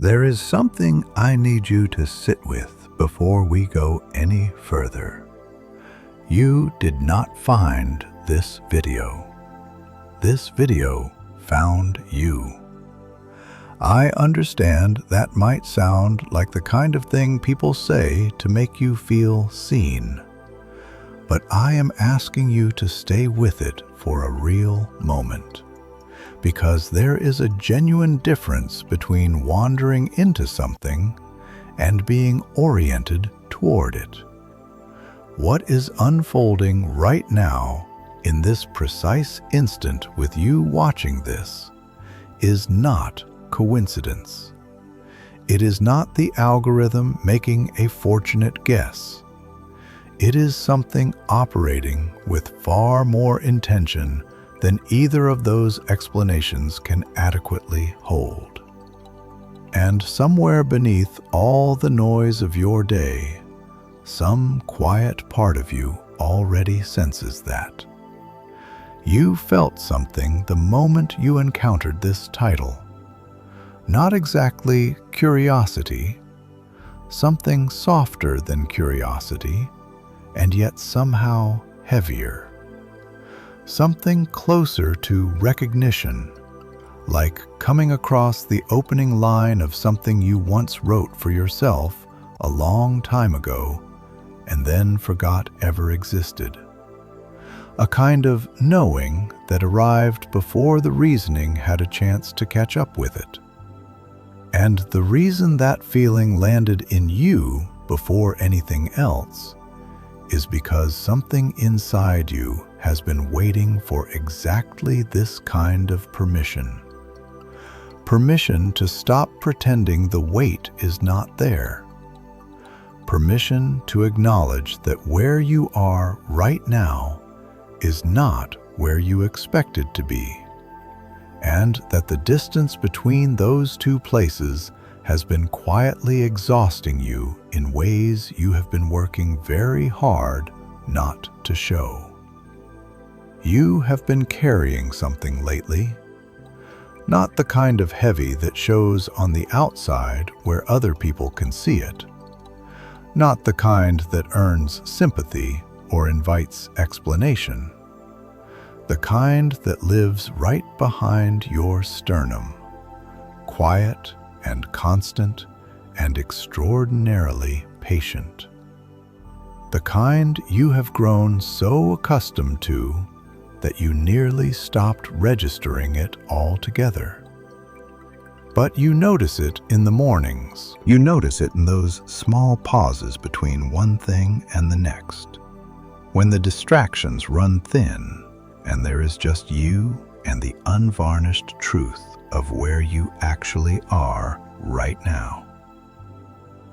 There is something I need you to sit with before we go any further. You did not find this video. This video found you. I understand that might sound like the kind of thing people say to make you feel seen, but I am asking you to stay with it for a real moment. Because there is a genuine difference between wandering into something and being oriented toward it. What is unfolding right now, in this precise instant with you watching this, is not coincidence. It is not the algorithm making a fortunate guess. It is something operating with far more intention than either of those explanations can adequately hold. And somewhere beneath all the noise of your day, some quiet part of you already senses that. You felt something the moment you encountered this title. Not exactly curiosity, something softer than curiosity, and yet somehow heavier. Something closer to recognition, like coming across the opening line of something you once wrote for yourself a long time ago and then forgot ever existed. A kind of knowing that arrived before the reasoning had a chance to catch up with it. And the reason that feeling landed in you before anything else is because something inside you has been waiting for exactly this kind of permission. Permission to stop pretending the weight is not there. Permission to acknowledge that where you are right now is not where you expected to be, and that the distance between those two places has been quietly exhausting you in ways you have been working very hard not to show. You have been carrying something lately, not the kind of heavy that shows on the outside where other people can see it, not the kind that earns sympathy or invites explanation, the kind that lives right behind your sternum, quiet and constant and extraordinarily patient. The kind you have grown so accustomed to that you nearly stopped registering it altogether. But you notice it in the mornings. You notice it in those small pauses between one thing and the next, when the distractions run thin and there is just you and the unvarnished truth of where you actually are right now.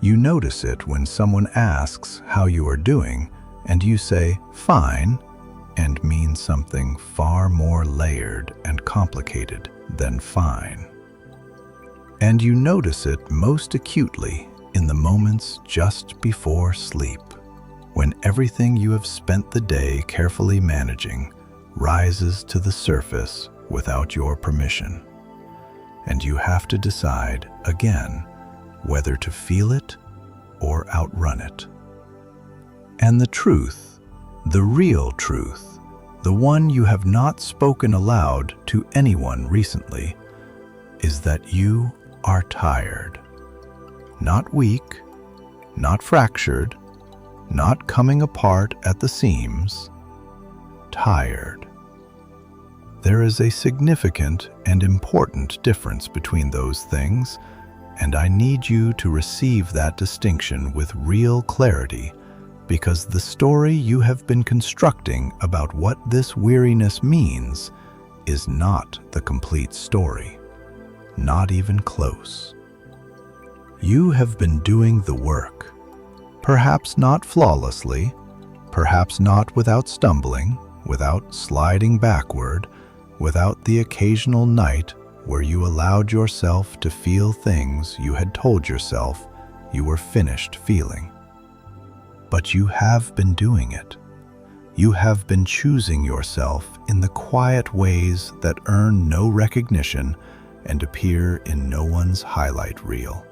You notice it when someone asks how you are doing and you say, "Fine," and mean something far more layered and complicated than fine. And you notice it most acutely in the moments just before sleep, when everything you have spent the day carefully managing rises to the surface without your permission, and you have to decide again whether to feel it or outrun it. And the truth, the real truth, the one you have not spoken aloud to anyone recently, is that you are tired. Not weak, not fractured, not coming apart at the seams. Tired. There is a significant and important difference between those things, and I need you to receive that distinction with real clarity, because the story you have been constructing about what this weariness means is not the complete story, not even close. You have been doing the work, perhaps not flawlessly, perhaps not without stumbling, without sliding backward, without the occasional night where you allowed yourself to feel things you had told yourself you were finished feeling. But you have been doing it. You have been choosing yourself in the quiet ways that earn no recognition and appear in no one's highlight reel.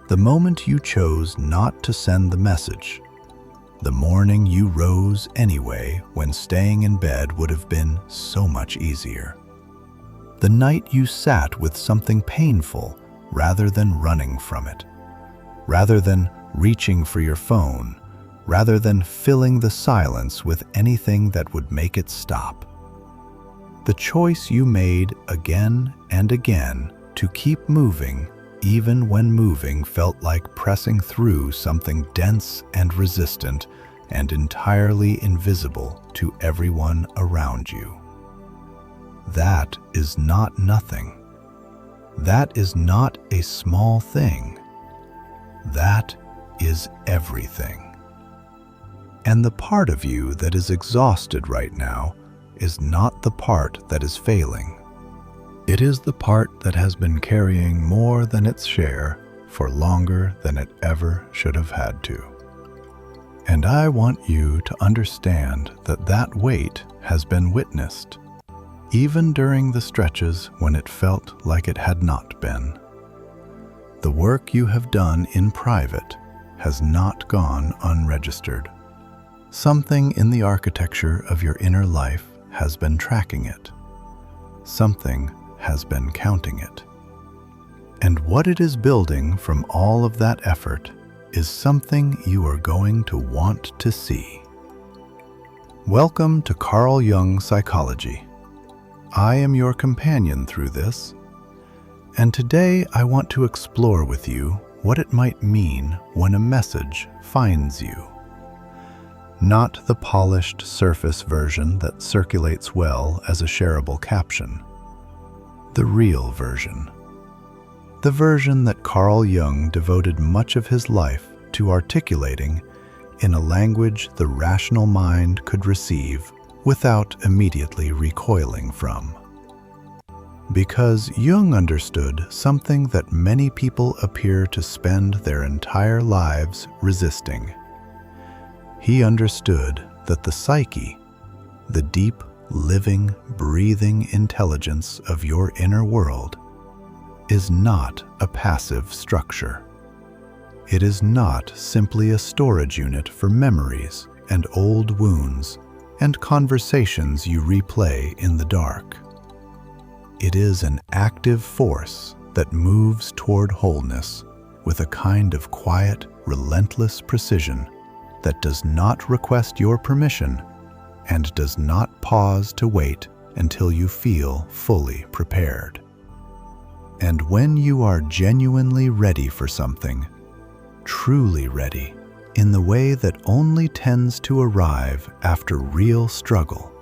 The moment you chose not to send the message, the morning you rose anyway when staying in bed would have been so much easier. The night you sat with something painful rather than running from it, rather than reaching for your phone, rather than filling the silence with anything that would make it stop. The choice you made again and again to keep moving, even when moving felt like pressing through something dense and resistant and entirely invisible to everyone around you. That is not nothing. That is not a small thing. That is everything. And the part of you that is exhausted right now is not the part that is failing. It is the part that has been carrying more than its share for longer than it ever should have had to. And I want you to understand that that weight has been witnessed, even during the stretches when it felt like it had not been. The work you have done in private has not gone unregistered. Something in the architecture of your inner life has been tracking it. Something has been counting it. And what it is building from all of that effort is something you are going to want to see. Welcome to Carl Jung Psychology. I am your companion through this, and today I want to explore with you what it might mean when a message finds you. Not the polished surface version that circulates well as a shareable caption. The real version. The version that Carl Jung devoted much of his life to articulating in a language the rational mind could receive without immediately recoiling from. Because Jung understood something that many people appear to spend their entire lives resisting. He understood that the psyche, the deep, living, breathing intelligence of your inner world, is not a passive structure. It is not simply a storage unit for memories and old wounds and conversations you replay in the dark. It is an active force that moves toward wholeness with a kind of quiet, relentless precision that does not request your permission and does not pause to wait until you feel fully prepared. And when you are genuinely ready for something, truly ready, in the way that only tends to arrive after real struggle,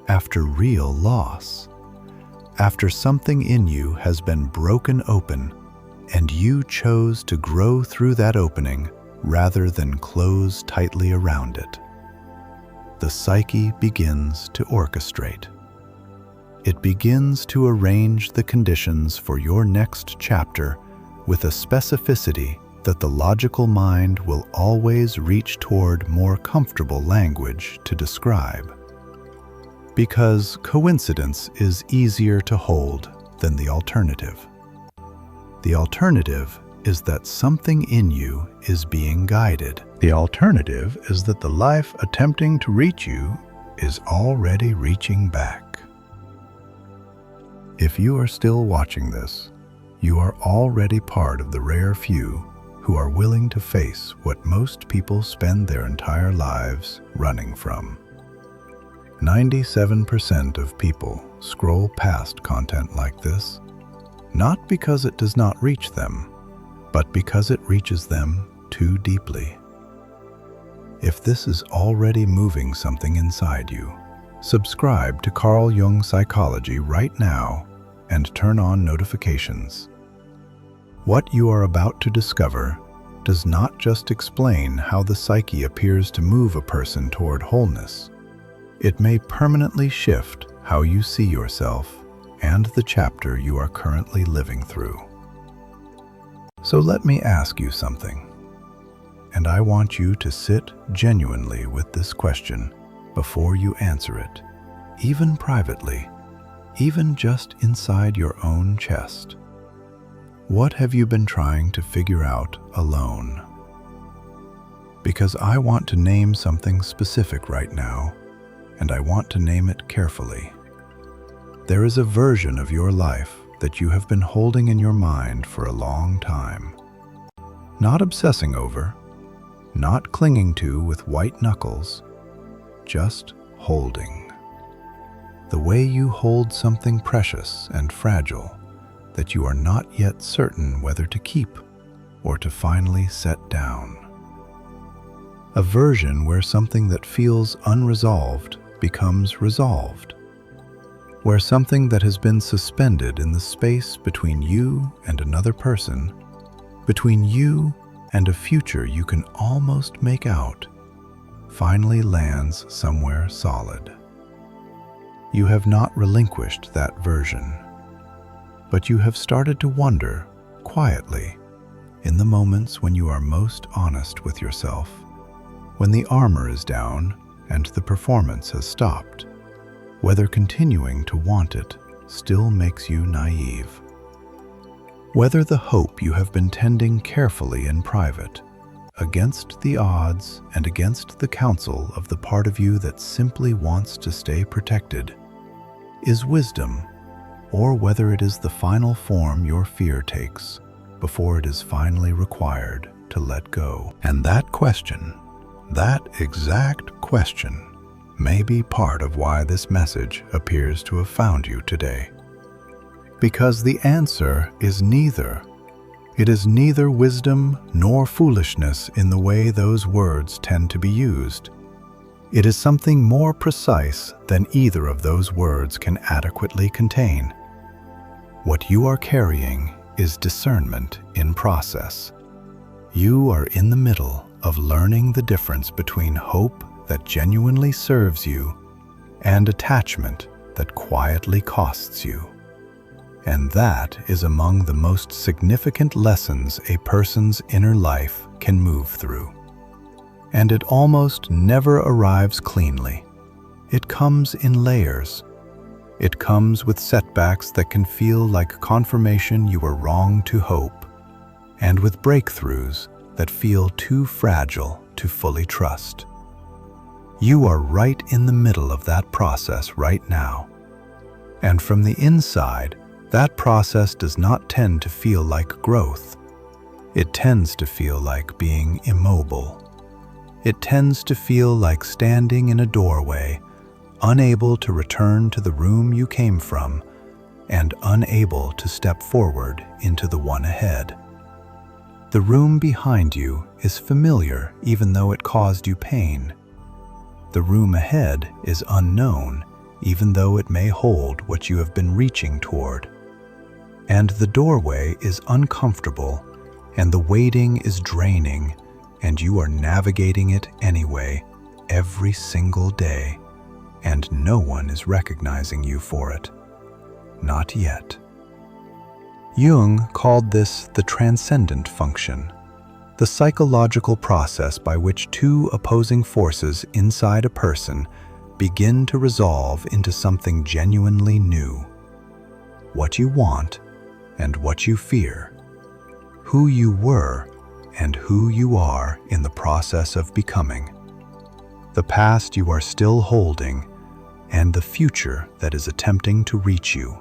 after real loss, after something in you has been broken open and you chose to grow through that opening rather than close tightly around it, the psyche begins to orchestrate. It begins to arrange the conditions for your next chapter with a specificity that the logical mind will always reach toward more comfortable language to describe. Because coincidence is easier to hold than the alternative. The alternative is that something in you is being guided. The alternative is that the life attempting to reach you is already reaching back. If you are still watching this, you are already part of the rare few who are willing to face what most people spend their entire lives running from. 97% of people scroll past content like this, not because it does not reach them, but because it reaches them too deeply. If this is already moving something inside you, subscribe to Carl Jung Psychology right now and turn on notifications. What you are about to discover does not just explain how the psyche appears to move a person toward wholeness. It may permanently shift how you see yourself and the chapter you are currently living through. So let me ask you something, and I want you to sit genuinely with this question before you answer it, even privately. even just inside your own chest. What have you been trying to figure out alone? Because I want to name something specific right now, and I want to name it carefully. There is a version of your life that you have been holding in your mind for a long time. Not obsessing over, not clinging to with white knuckles, just holding. The way you hold something precious and fragile that you are not yet certain whether to keep or to finally set down. A version where something that feels unresolved becomes resolved, where something that has been suspended in the space between you and another person, between you and a future you can almost make out, finally lands somewhere solid. You have not relinquished that version, but you have started to wonder, quietly, in the moments when you are most honest with yourself, when the armor is down and the performance has stopped, whether continuing to want it still makes you naive. Whether the hope you have been tending carefully in private, against the odds and against the counsel of the part of you that simply wants to stay protected, is wisdom, or whether it is the final form your fear takes before it is finally required to let go. And that question, that exact question, may be part of why this message appears to have found you today. Because the answer is neither. It is neither wisdom nor foolishness in the way those words tend to be used. It is something more precise than either of those words can adequately contain. What you are carrying is discernment in process. You are in the middle of learning the difference between hope that genuinely serves you and attachment that quietly costs you. And that is among the most significant lessons a person's inner life can move through. And it almost never arrives cleanly. It comes in layers. It comes with setbacks that can feel like confirmation you were wrong to hope, and with breakthroughs that feel too fragile to fully trust. You are right in the middle of that process right now. And from the inside, that process does not tend to feel like growth. It tends to feel like being immobile. It tends to feel like standing in a doorway, unable to return to the room you came from, and unable to step forward into the one ahead. The room behind you is familiar even though it caused you pain. The room ahead is unknown even though it may hold what you have been reaching toward. And the doorway is uncomfortable, and the waiting is draining, and you are navigating it anyway, every single day, and no one is recognizing you for it. Not yet. Jung called this the transcendent function, the psychological process by which two opposing forces inside a person begin to resolve into something genuinely new. What you want and what you fear, who you were and who you are in the process of becoming, the past you are still holding, and the future that is attempting to reach you.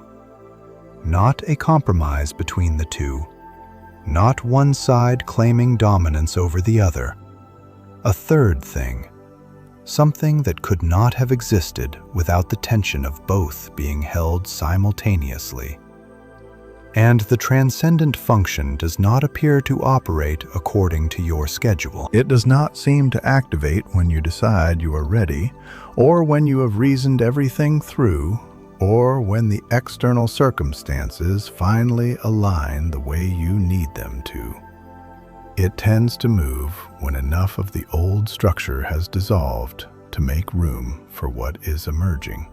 Not a compromise between the two, not one side claiming dominance over the other. A third thing, something that could not have existed without the tension of both being held simultaneously. And the transcendent function does not appear to operate according to your schedule. It does not seem to activate when you decide you are ready, or when you have reasoned everything through, or when the external circumstances finally align the way you need them to. It tends to move when enough of the old structure has dissolved to make room for what is emerging.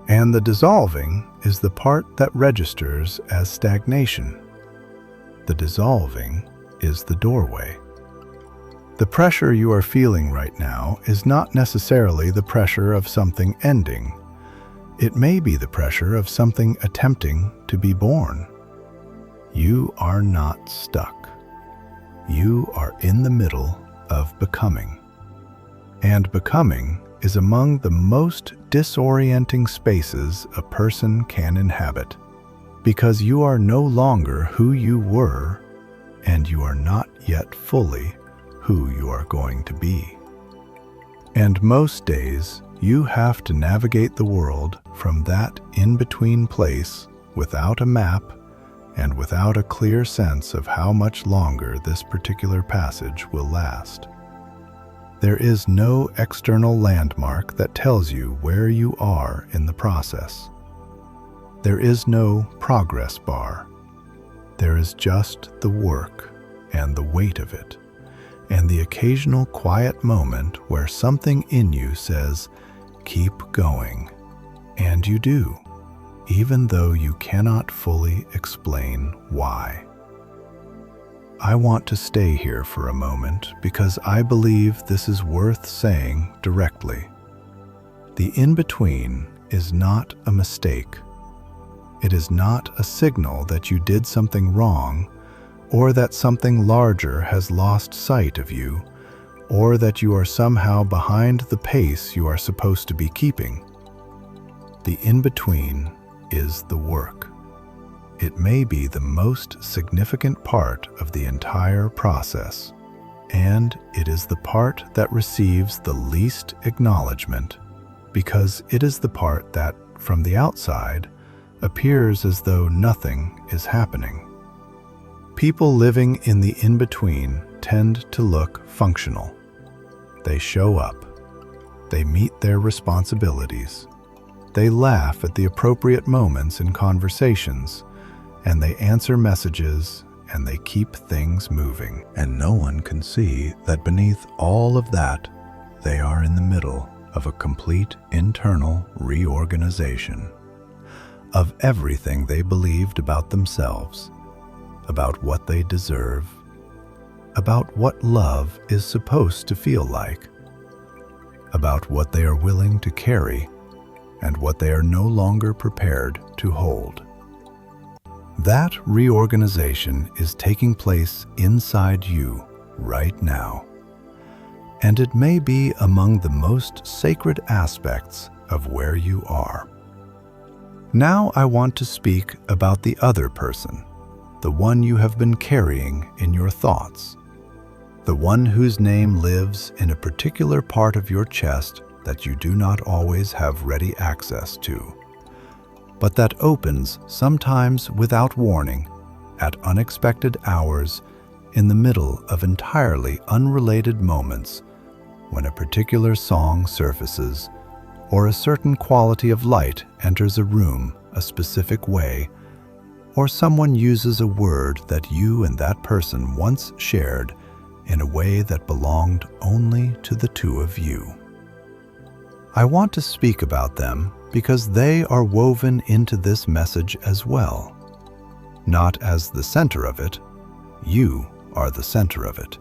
And the dissolving is the part that registers as stagnation. The dissolving is the doorway. The pressure you are feeling right now is not necessarily the pressure of something ending. It may be the pressure of something attempting to be born. You are not stuck. You are in the middle of becoming. And becoming is among the most disorienting spaces a person can inhabit, because you are no longer who you were, and you are not yet fully who you are going to be. And most days, you have to navigate the world from that in-between place without a map and without a clear sense of how much longer this particular passage will last. There is no external landmark that tells you where you are in the process. There is no progress bar. There is just the work and the weight of it, and the occasional quiet moment where something in you says, "Keep going." And you do, even though you cannot fully explain why. I want to stay here for a moment because I believe this is worth saying directly. The in-between is not a mistake. It is not a signal that you did something wrong, or that something larger has lost sight of you, or that you are somehow behind the pace you are supposed to be keeping. The in-between is the work. It may be the most significant part of the entire process, and it is the part that receives the least acknowledgement, because it is the part that, from the outside, appears as though nothing is happening. People living in the in-between tend to look functional. They show up. They meet their responsibilities. They laugh at the appropriate moments in conversations, and they answer messages, and they keep things moving. And no one can see that beneath all of that, they are in the middle of a complete internal reorganization of everything they believed about themselves, about what they deserve, about what love is supposed to feel like, about what they are willing to carry, and what they are no longer prepared to hold. That reorganization is taking place inside you right now, and it may be among the most sacred aspects of where you are. Now I want to speak about the other person, the one you have been carrying in your thoughts, the one whose name lives in a particular part of your chest that you do not always have ready access to, but that opens sometimes without warning, at unexpected hours, in the middle of entirely unrelated moments, when a particular song surfaces, or a certain quality of light enters a room a specific way, or someone uses a word that you and that person once shared in a way that belonged only to the two of you. I want to speak about them because they are woven into this message as well. Not as the center of it, you are the center of it,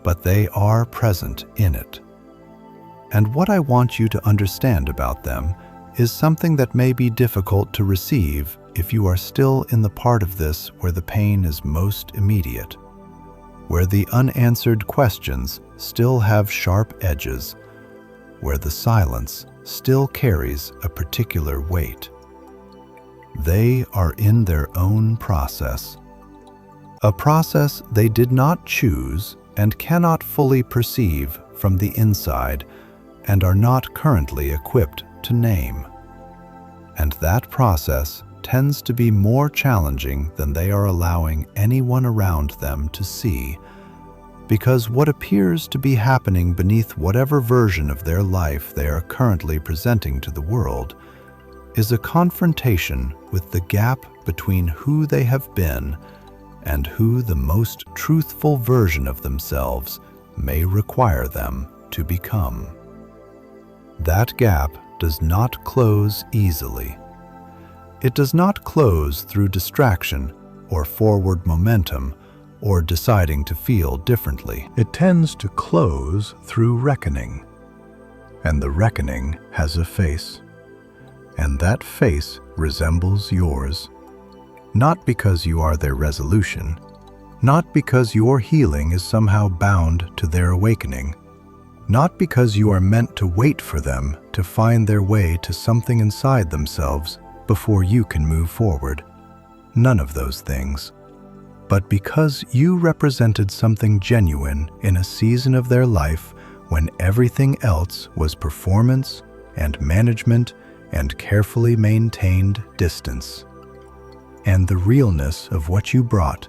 but they are present in it. And what I want you to understand about them is something that may be difficult to receive if you are still in the part of this where the pain is most immediate, where the unanswered questions still have sharp edges, where the silence still carries a particular weight. They are in their own process, a process they did not choose and cannot fully perceive from the inside and are not currently equipped to name. And that process tends to be more challenging than they are allowing anyone around them to see, because what appears to be happening beneath whatever version of their life they are currently presenting to the world is a confrontation with the gap between who they have been and who the most truthful version of themselves may require them to become. That gap does not close easily. It does not close through distraction or forward momentum or deciding to feel differently. It tends to close through reckoning. And the reckoning has a face. and that face resembles yours. Not because you are their resolution, not because your healing is somehow bound to their awakening, not because you are meant to wait for them to find their way to something inside themselves before you can move forward. None of those things. But because you represented something genuine in a season of their life when everything else was performance and management and carefully maintained distance. And the realness of what you brought,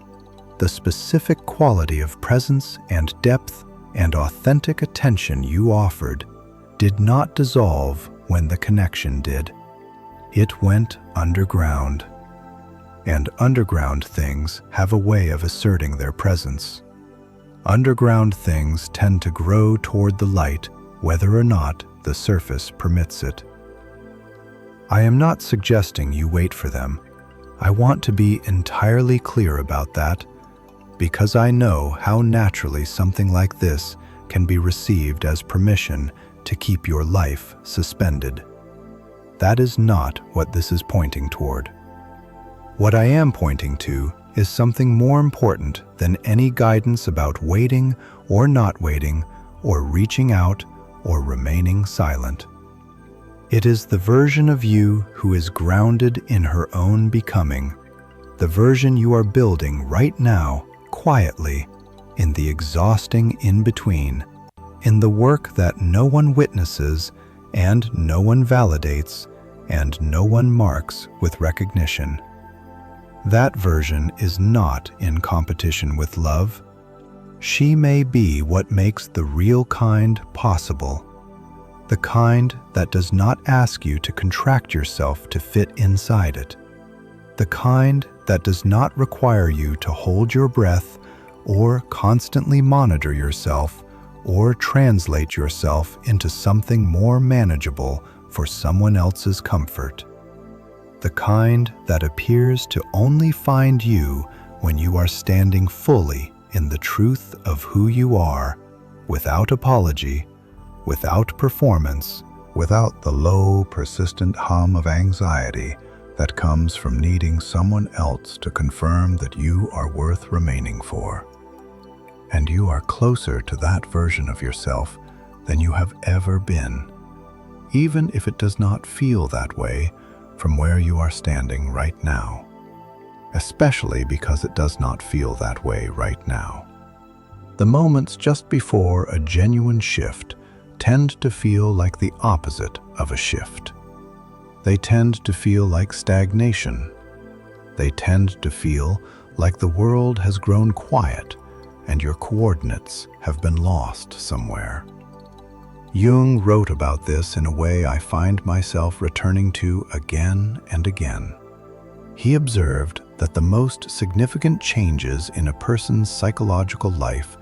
the specific quality of presence and depth and authentic attention you offered, did not dissolve when the connection did. It went underground. And underground things have a way of asserting their presence. Underground things tend to grow toward the light, whether or not the surface permits it. I am not suggesting you wait for them. I want to be entirely clear about that, because I know how naturally something like this can be received as permission to keep your life suspended. That is not what this is pointing toward. What I am pointing to is something more important than any guidance about waiting or not waiting, or reaching out or remaining silent. It is the version of you who is grounded in her own becoming, the version you are building right now, quietly, in the exhausting in-between, in the work that no one witnesses and no one validates and no one marks with recognition. That version is not in competition with love. She may be what makes the real kind possible. The kind that does not ask you to contract yourself to fit inside it. The kind that does not require you to hold your breath or constantly monitor yourself or translate yourself into something more manageable for someone else's comfort. The kind that appears to only find you when you are standing fully in the truth of who you are, without apology, without performance, without the low, persistent hum of anxiety that comes from needing someone else to confirm that you are worth remaining for. And you are closer to that version of yourself than you have ever been, even if it does not feel that way from where you are standing right now, especially because it does not feel that way right now. The moments just before a genuine shift tend to feel like the opposite of a shift. They tend to feel like stagnation. They tend to feel like the world has grown quiet and your coordinates have been lost somewhere. Jung wrote about this in a way I find myself returning to again and again. He observed that the most significant changes in a person's psychological life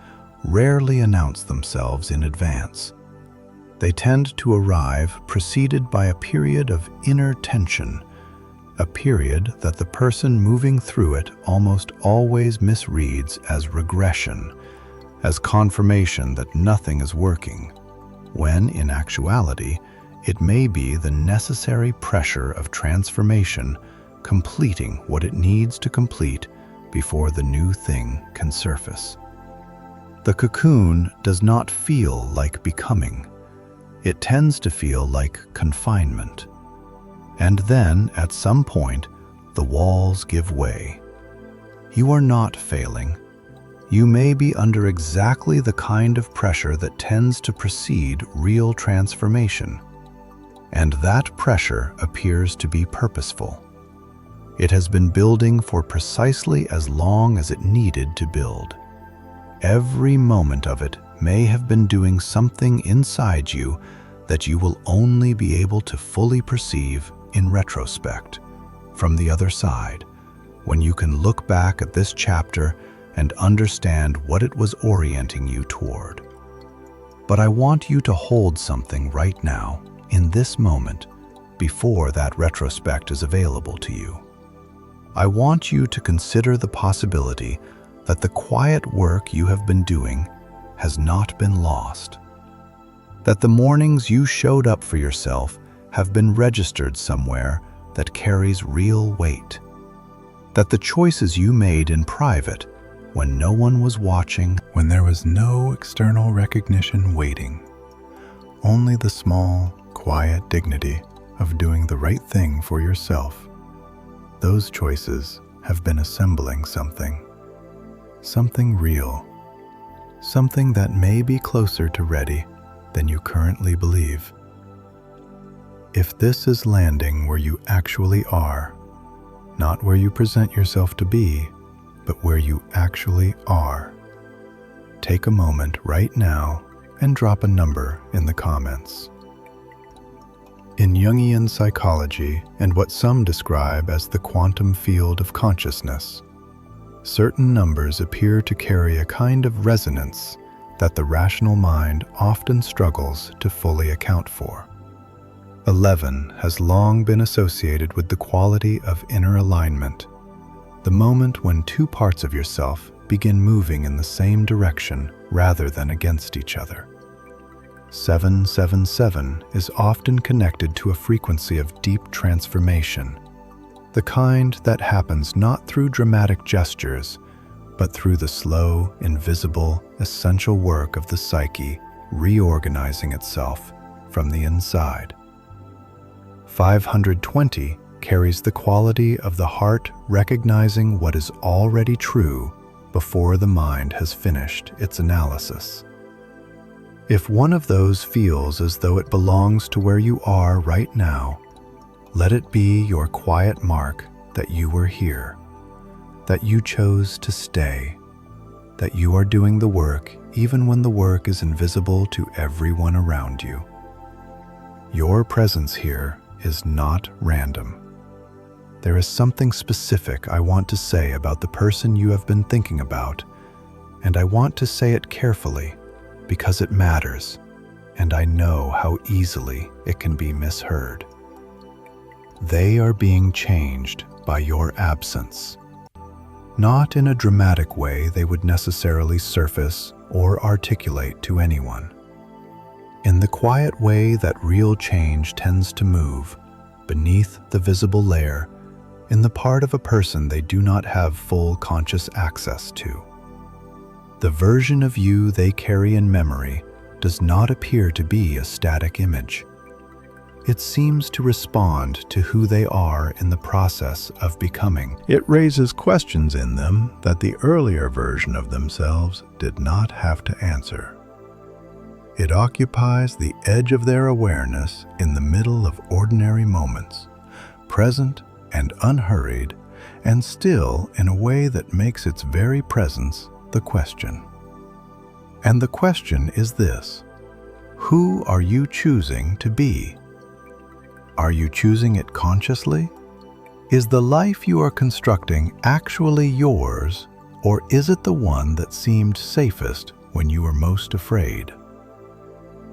rarely announce themselves in advance. They tend to arrive preceded by a period of inner tension, a period that the person moving through it almost always misreads as regression, as confirmation that nothing is working, when in actuality it may be the necessary pressure of transformation completing what it needs to complete before the new thing can surface. The cocoon does not feel like becoming. It tends to feel like confinement. And then, at some point, the walls give way. You are not failing. You may be under exactly the kind of pressure that tends to precede real transformation. And that pressure appears to be purposeful. It has been building for precisely as long as it needed to build. Every moment of it may have been doing something inside you that you will only be able to fully perceive in retrospect, from the other side, when you can look back at this chapter and understand what it was orienting you toward. But I want you to hold something right now, in this moment, before that retrospect is available to you. I want you to consider the possibility that the quiet work you have been doing has not been lost. That the mornings you showed up for yourself have been registered somewhere that carries real weight. That the choices you made in private, when no one was watching, when there was no external recognition waiting, only the small, quiet dignity of doing the right thing for yourself, those choices have been assembling something real, something that may be closer to ready than you currently believe. If this is landing where you actually are, not where you present yourself to be, but where you actually are, take a moment right now and drop a number in the comments. In Jungian psychology and what some describe as the quantum field of consciousness, certain numbers appear to carry a kind of resonance that the rational mind often struggles to fully account for. 11 has long been associated with the quality of inner alignment, the moment when two parts of yourself begin moving in the same direction rather than against each other. 777 is often connected to a frequency of deep transformation, the kind that happens not through dramatic gestures, but through the slow, invisible, essential work of the psyche reorganizing itself from the inside. 520 carries the quality of the heart recognizing what is already true before the mind has finished its analysis. If one of those feels as though it belongs to where you are right now, let it be your quiet mark that you were here, that you chose to stay, that you are doing the work even when the work is invisible to everyone around you. Your presence here is not random. There is something specific I want to say about the person you have been thinking about, and I want to say it carefully because it matters, and I know how easily it can be misheard. They are being changed by your absence. Not in a dramatic way they would necessarily surface or articulate to anyone. In the quiet way that real change tends to move, beneath the visible layer, in the part of a person they do not have full conscious access to. The version of you they carry in memory does not appear to be a static image. It seems to respond to who they are in the process of becoming. It raises questions in them that the earlier version of themselves did not have to answer. It occupies the edge of their awareness in the middle of ordinary moments, present and unhurried, and still in a way that makes its very presence the question. And the question is this: who are you choosing to be? Are you choosing it consciously? Is the life you are constructing actually yours, or is it the one that seemed safest when you were most afraid?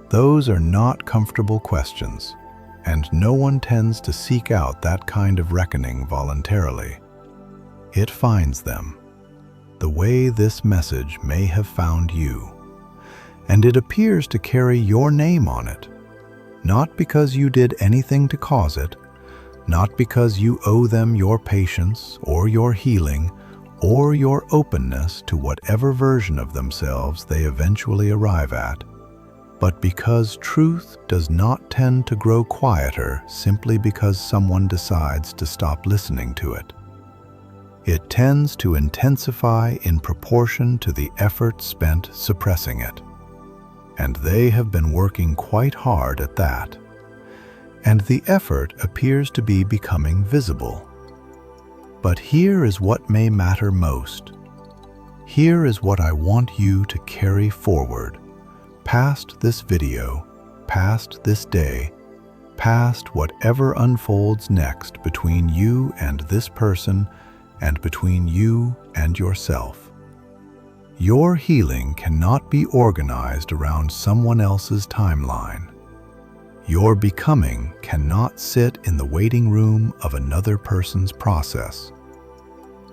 Those are not comfortable questions, and no one tends to seek out that kind of reckoning voluntarily. It finds them, the way this message may have found you, and it appears to carry your name on it, not because you did anything to cause it, not because you owe them your patience or your healing or your openness to whatever version of themselves they eventually arrive at, but because truth does not tend to grow quieter simply because someone decides to stop listening to it. It tends to intensify in proportion to the effort spent suppressing it. And they have been working quite hard at that. And the effort appears to be becoming visible. But here is what may matter most. Here is what I want you to carry forward, past this video, past this day, past whatever unfolds next between you and this person, and between you and yourself. Your healing cannot be organized around someone else's timeline. Your becoming cannot sit in the waiting room of another person's process.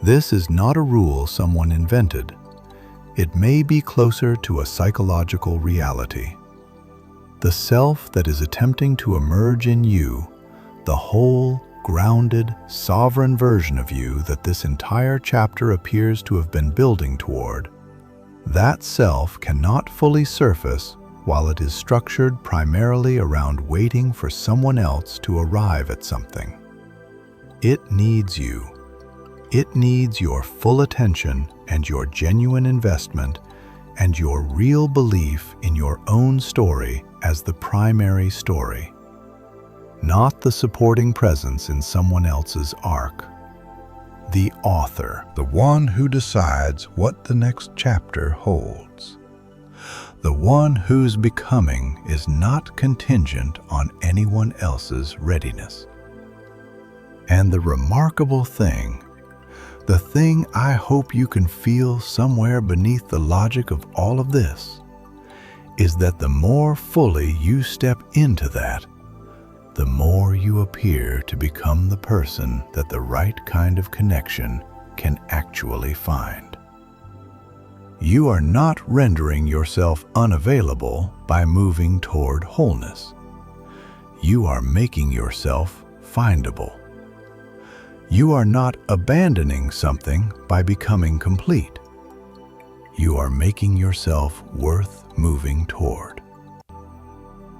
This is not a rule someone invented. It may be closer to a psychological reality. the self that is attempting to emerge in you, the whole, grounded, sovereign version of you that this entire chapter appears to have been building toward, that self cannot fully surface while it is structured primarily around waiting for someone else to arrive at something. It needs you. It needs your full attention and your genuine investment and your real belief in your own story as the primary story, not the supporting presence in someone else's arc. The author, the one who decides what the next chapter holds. The one whose becoming is not contingent on anyone else's readiness. And the remarkable thing, the thing I hope you can feel somewhere beneath the logic of all of this, is that the more fully you step into that, the more you appear to become the person that the right kind of connection can actually find. You are not rendering yourself unavailable by moving toward wholeness. You are making yourself findable. You are not abandoning something by becoming complete. You are making yourself worth moving toward.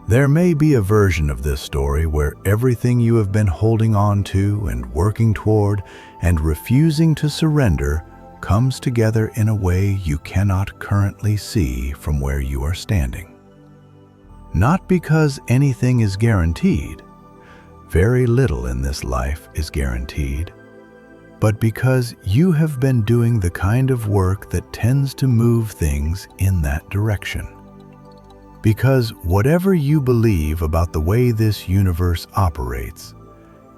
There may be a version of this story where everything you have been holding on to and working toward and refusing to surrender comes together in a way you cannot currently see from where you are standing. Not because anything is guaranteed. Very little in this life is guaranteed, but because you have been doing the kind of work that tends to move things in that direction. Because whatever you believe about the way this universe operates,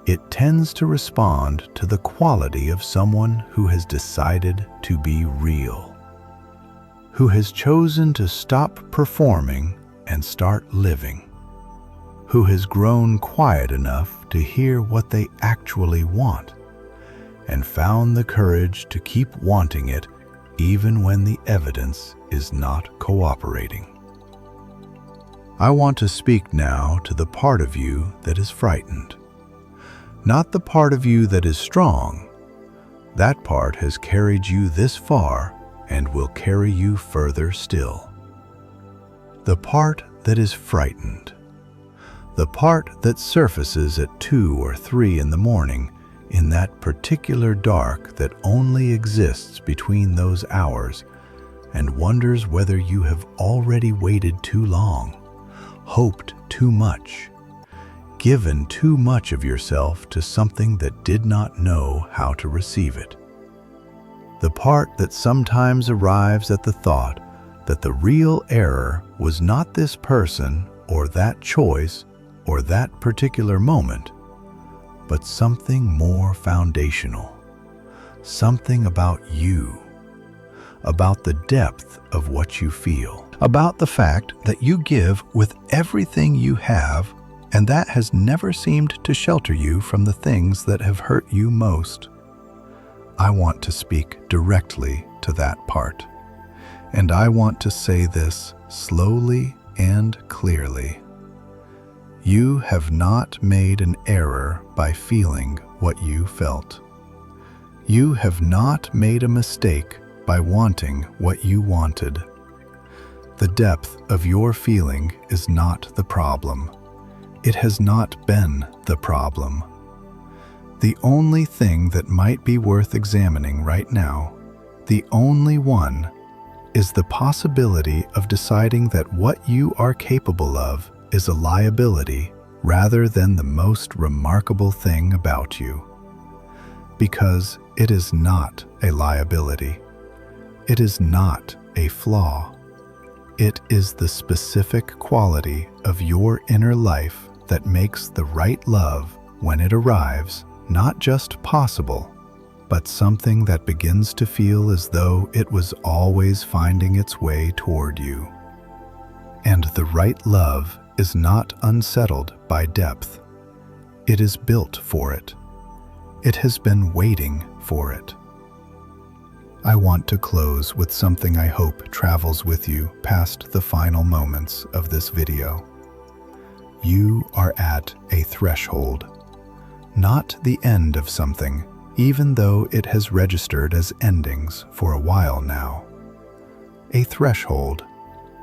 it tends to respond to the quality of someone who has decided to be real, who has chosen to stop performing and start living, who has grown quiet enough to hear what they actually want, and found the courage to keep wanting it even when the evidence is not cooperating. I want to speak now to the part of you that is frightened. Not the part of you that is strong. That part has carried you this far and will carry you further still. The part that is frightened. The part that surfaces at 2 or 3 in the morning in that particular dark that only exists between those hours and wonders whether you have already waited too long, hoped too much, given too much of yourself to something that did not know how to receive it. The part that sometimes arrives at the thought that the real error was not this person or that choice or that particular moment, but something more foundational, something about you, about the depth of what you feel, about the fact that you give with everything you have, and that has never seemed to shelter you from the things that have hurt you most. I want to speak directly to that part, and I want to say this slowly and clearly. You have not made an error by feeling what you felt. You have not made a mistake by wanting what you wanted. The depth of your feeling is not the problem. It has not been the problem. The only thing that might be worth examining right now, the only one, is the possibility of deciding that what you are capable of is a liability rather than the most remarkable thing about you. Because it is not a liability. It is not a flaw. It is the specific quality of your inner life that makes the right love, when it arrives, not just possible, but something that begins to feel as though it was always finding its way toward you. And the right love is not unsettled by depth. It is built for it. It has been waiting for it. I want to close with something I hope travels with you past the final moments of this video. You are at a threshold, not the end of something, even though it has registered as endings for a while now. A threshold,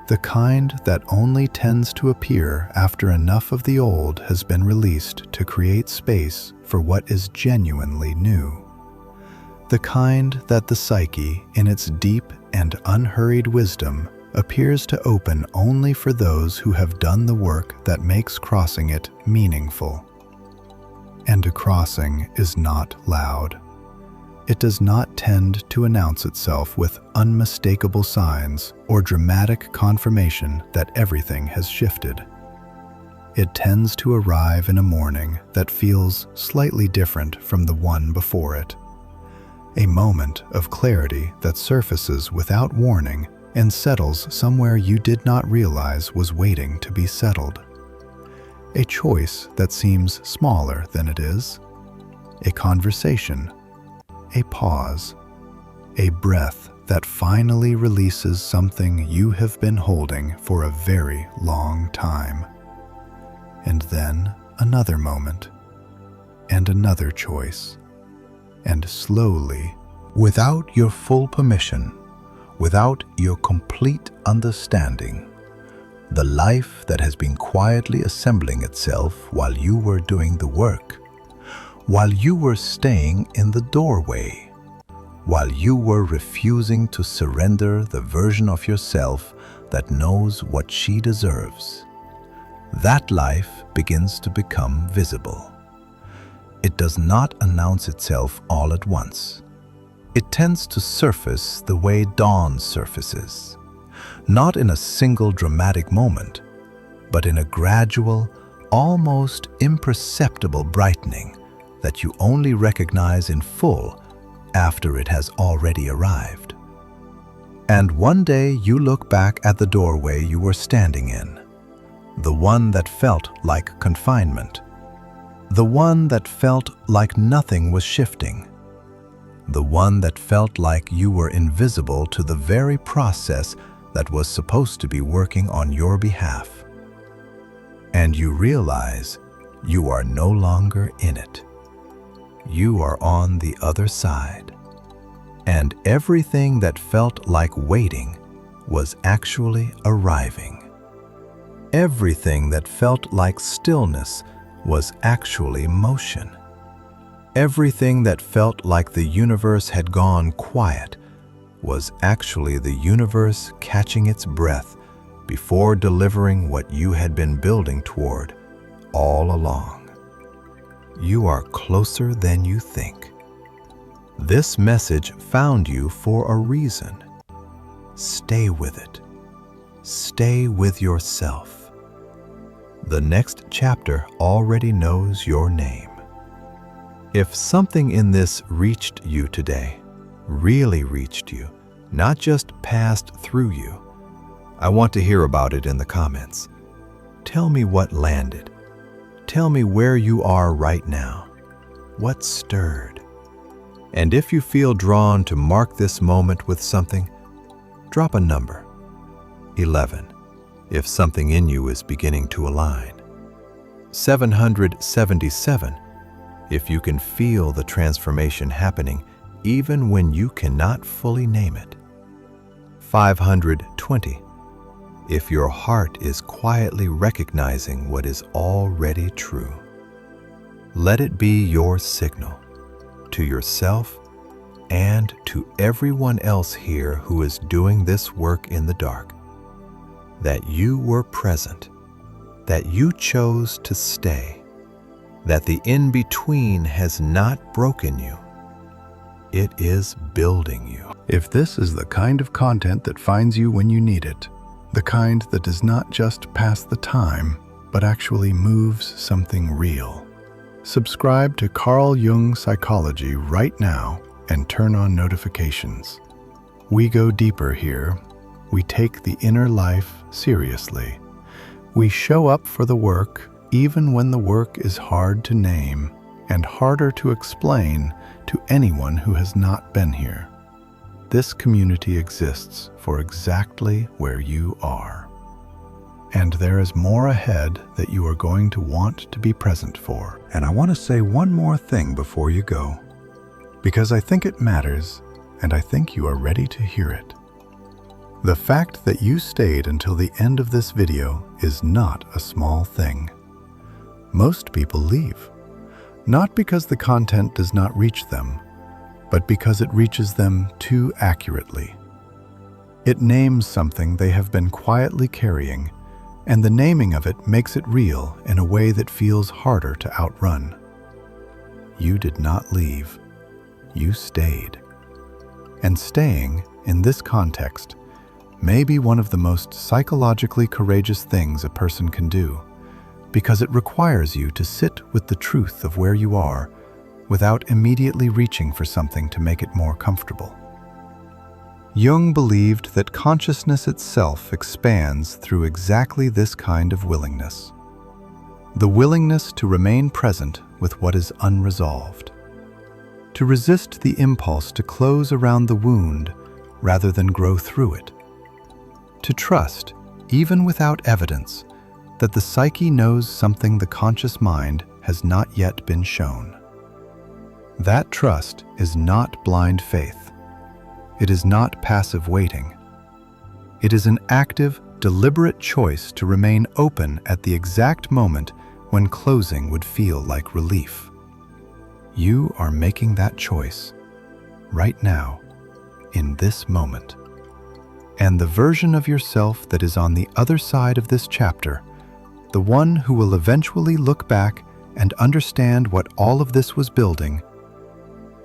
the kind that only tends to appear after enough of the old has been released to create space for what is genuinely new. The kind that the psyche, in its deep and unhurried wisdom, appears to open only for those who have done the work that makes crossing it meaningful. And a crossing is not loud. It does not tend to announce itself with unmistakable signs or dramatic confirmation that everything has shifted. It tends to arrive in a morning that feels slightly different from the one before it. A moment of clarity that surfaces without warning and settles somewhere you did not realize was waiting to be settled. A choice that seems smaller than it is. A conversation. A pause. A breath that finally releases something you have been holding for a very long time. And then another moment. And another choice. And slowly, without your full permission, without your complete understanding, the life that has been quietly assembling itself while you were doing the work, while you were staying in the doorway, while you were refusing to surrender the version of yourself that knows what she deserves, that life begins to become visible. It does not announce itself all at once. It tends to surface the way dawn surfaces, not in a single dramatic moment, but in a gradual, almost imperceptible brightening that you only recognize in full after it has already arrived. And one day you look back at the doorway you were standing in, the one that felt like confinement, the one that felt like nothing was shifting, the one that felt like you were invisible to the very process that was supposed to be working on your behalf. And you realize you are no longer in it. You are on the other side. And everything that felt like waiting was actually arriving. Everything that felt like stillness was actually motion. Everything that felt like the universe had gone quiet was actually the universe catching its breath before delivering what you had been building toward all along. You are closer than you think. This message found you for a reason. Stay with it. Stay with yourself. The next chapter already knows your name. If something in this reached you today, really reached you, not just passed through you, I want to hear about it in the comments. Tell me what landed. Tell me where you are right now. What stirred? And if you feel drawn to mark this moment with something, drop a number. 11, if something in you is beginning to align. 777, if you can feel the transformation happening even when you cannot fully name it. 520, if your heart is quietly recognizing what is already true. Let it be your signal to yourself and to everyone else here who is doing this work in the dark, that you were present, that you chose to stay, that the in-between has not broken you. It is building you. If this is the kind of content that finds you when you need it, the kind that does not just pass the time, but actually moves something real, subscribe to Carl Jung Psychology right now and turn on notifications. We go deeper here. We take the inner life seriously. We show up for the work even when the work is hard to name and harder to explain to anyone who has not been here. This community exists for exactly where you are. And there is more ahead that you are going to want to be present for. And I want to say one more thing before you go, because I think it matters, and I think you are ready to hear it. The fact that you stayed until the end of this video is not a small thing. Most people leave, not because the content does not reach them, but because it reaches them too accurately. It names something they have been quietly carrying, and the naming of it makes it real in a way that feels harder to outrun. You did not leave. You stayed. And staying, in this context, may be one of the most psychologically courageous things a person can do, because it requires you to sit with the truth of where you are without immediately reaching for something to make it more comfortable. Jung believed that consciousness itself expands through exactly this kind of willingness. The willingness to remain present with what is unresolved. To resist the impulse to close around the wound rather than grow through it. To trust, even without evidence, that the psyche knows something the conscious mind has not yet been shown. That trust is not blind faith. It is not passive waiting. It is an active, deliberate choice to remain open at the exact moment when closing would feel like relief. You are making that choice right now, in this moment. And the version of yourself that is on the other side of this chapter, the one who will eventually look back and understand what all of this was building,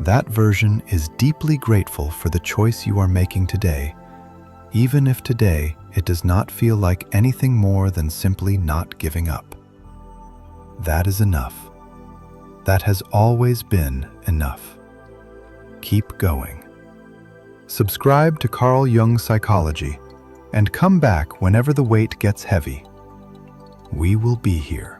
that version is deeply grateful for the choice you are making today, even if today it does not feel like anything more than simply not giving up. That is enough. That has always been enough. Keep going. Subscribe to Carl Jung Psychology and come back whenever the weight gets heavy. We will be here.